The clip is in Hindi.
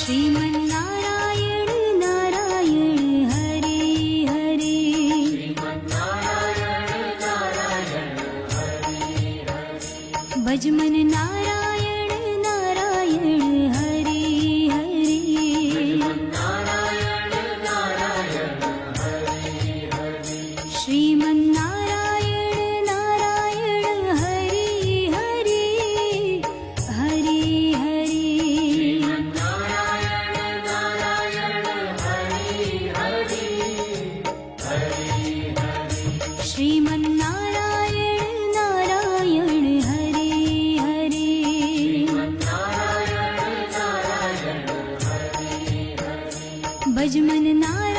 श्रीमन्नारायण नारायण हरे हरे भजमन नारायण नारायण हरे हरे श्रीमन्नारायण नारायण हरे हरे हरे हरे श्रीमन्नारायण नारायण हरे हरे भजमन नारायण